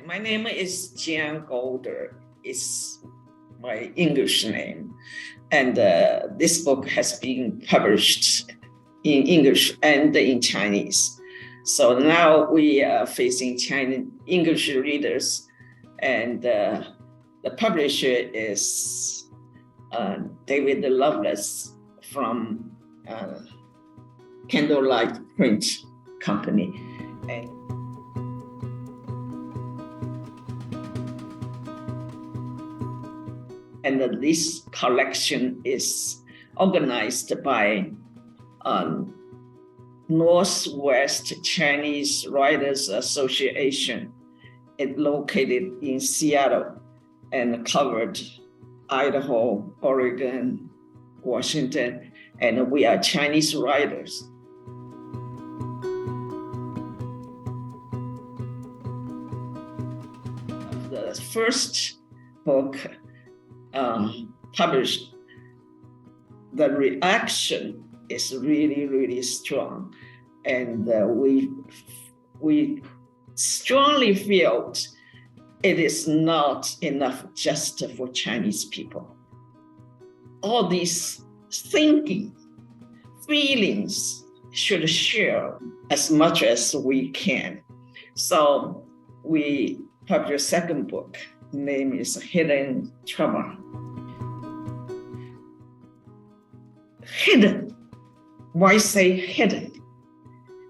My name is Jan Golder. It's my English name. And this book has been published in English and in Chinese. So now we are facing Chinese English readers, and the publisher is David Lovelace from Candlelight Print Company. And this collection is organized by Northwest Chinese Writers Association. It's located in Seattle and covered Idaho, Oregon, Washington, and we are Chinese writers. The first book published, the reaction is really, really strong. And we strongly felt it is not enough just for Chinese people. All these thinking, feelings should share as much as we can. So we published a second book. Name is Hidden Trouble. Hidden. Why say hidden?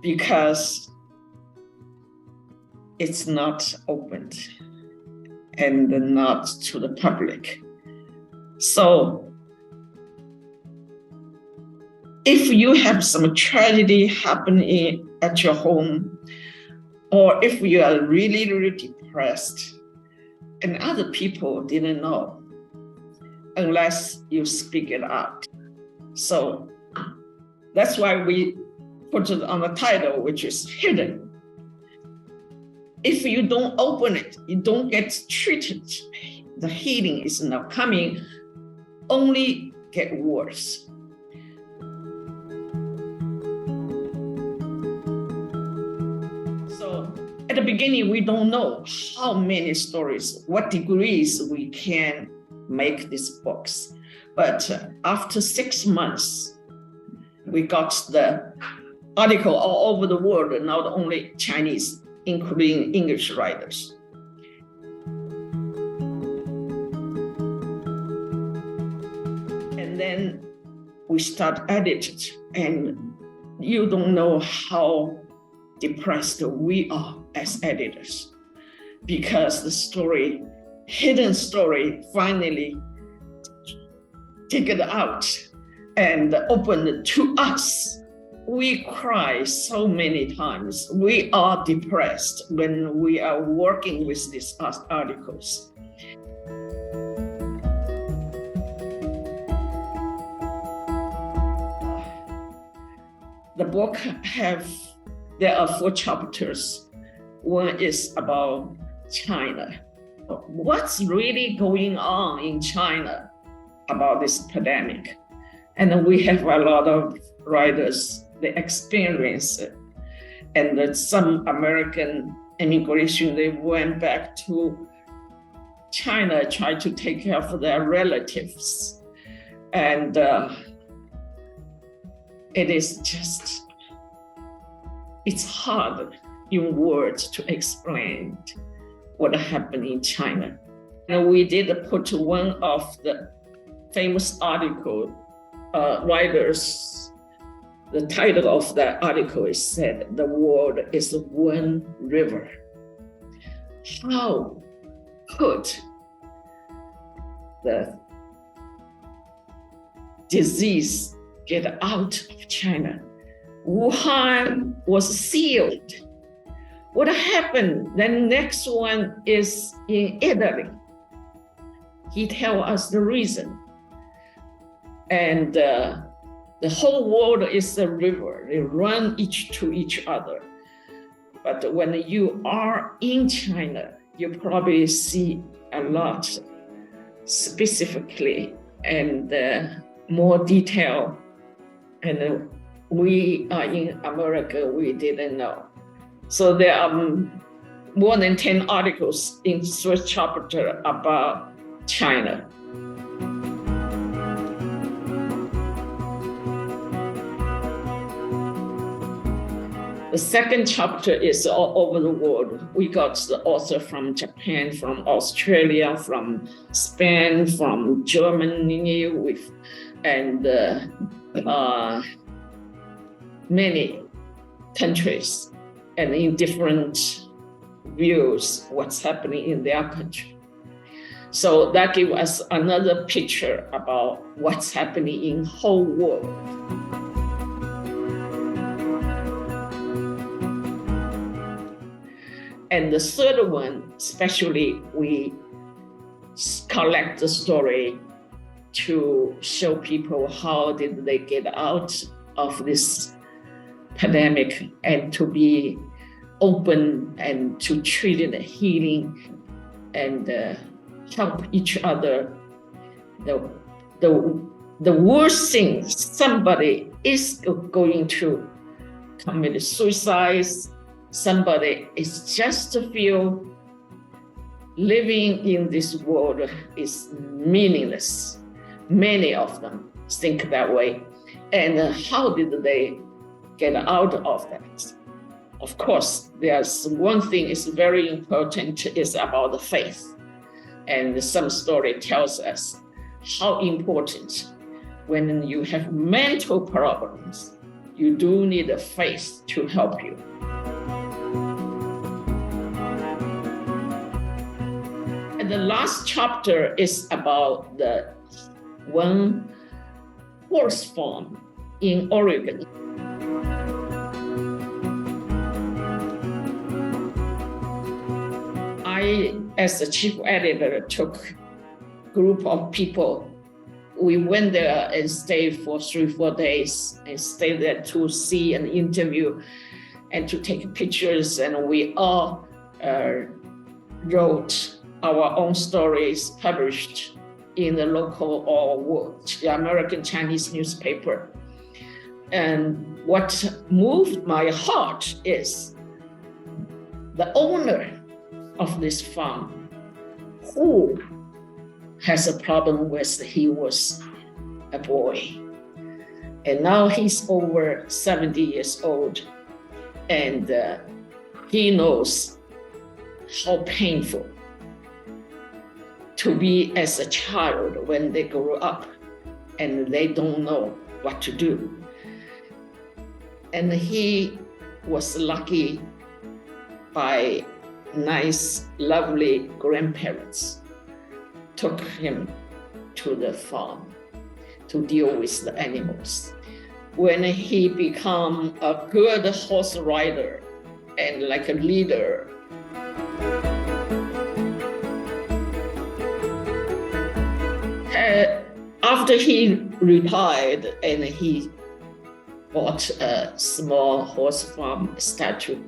Because it's not opened and not to the public. So if you have some tragedy happening at your home, or if you are really, really depressed, and other people didn't know unless you speak it out. So that's why we put it on the title, which is hidden. If you don't open it, you don't get treated. The healing is not coming, only get worse. So at the beginning, we don't know how many stories, what degrees we can make these books. But after 6 months, we got the article all over the world, not only Chinese, including English writers. And then we start editing, and you don't know how depressed we are as editors, because the story, hidden story, finally taken out and opened to us. We cry so many times. We are depressed when we are working with these articles. The book there are 4 chapters. One is about China. What's really going on in China about this pandemic? And we have a lot of writers, they experience it. And some American immigration, they went back to China, tried to take care of their relatives. And it is just, it's hard in words to explain what happened in China. And we did put one of the famous article writers, the title of that article is said, "The world is one river." How could the disease get out of China? Wuhan was sealed. What happened? The next one is in Italy. He tells us the reason. And the whole world is a river. They run each to each other. But when you are in China, you probably see a lot specifically and more detail. And we are in America, we didn't know. So there are more than 10 articles in the first chapter about China. The second chapter is all over the world. We got the author from Japan, from Australia, from Spain, from Germany, and many countries, and in different views what's happening in their country. So that gives us another picture about what's happening in the whole world. And the third one, especially, we collect the story to show people how did they get out of this pandemic and to be open and to treat it healing and help each other. The worst thing, somebody is going to commit suicide. Somebody is just to feel living in this world is meaningless. Many of them think that way. And how did they get out of that? Of course, there's one thing is very important is about the faith. And some story tells us how important when you have mental problems, you do need a faith to help you. And the last chapter is about the one horse farm in Oregon. I, as the chief editor, took a group of people. We went there and stayed for 3-4 days and stayed there to see and interview and to take pictures. And we all wrote our own stories published in the local or the American Chinese newspaper. And what moved my heart is the owner of this farm, who has a problem with he was a boy. And now he's over 70 years old, and he knows how painful to be as a child when they grow up and they don't know what to do. And he was lucky by nice, lovely grandparents took him to the farm to deal with the animals. When he became a good horse rider and like a leader, after he retired and he bought a small horse farm, started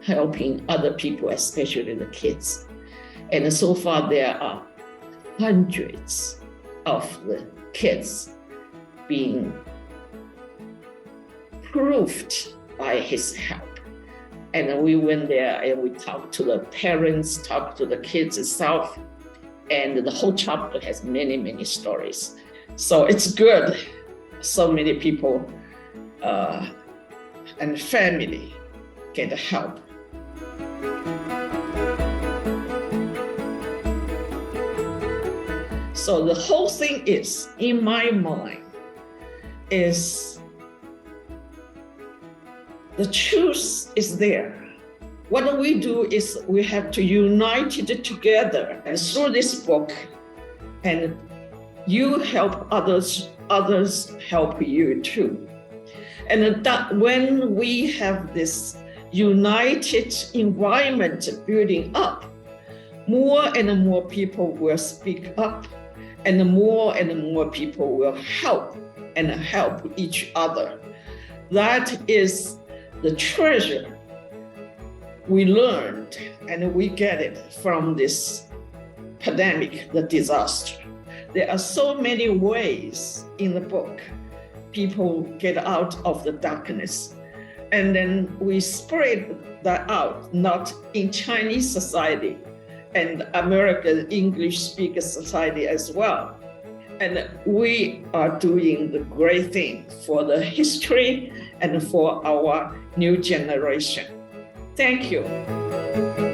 helping other people, especially the kids. And so far there are hundreds of the kids being proved by his help. And we went there and we talked to the parents, talked to the kids itself, and the whole chapter has many, many stories. So it's good. So many people and family get help. So the whole thing is, in my mind, is the truth is there. What we do is we have to unite it together, and through this book, and you help others, others help you too. And that when we have this united environment building up, more and more people will speak up, and more people will help and help each other. That is the treasure we learned, and we get it from this pandemic, the disaster. There are so many ways in the book people get out of the darkness. And then we spread that out, not in Chinese society and American English speaker society as well. And we are doing the great thing for the history and for our new generation. Thank you.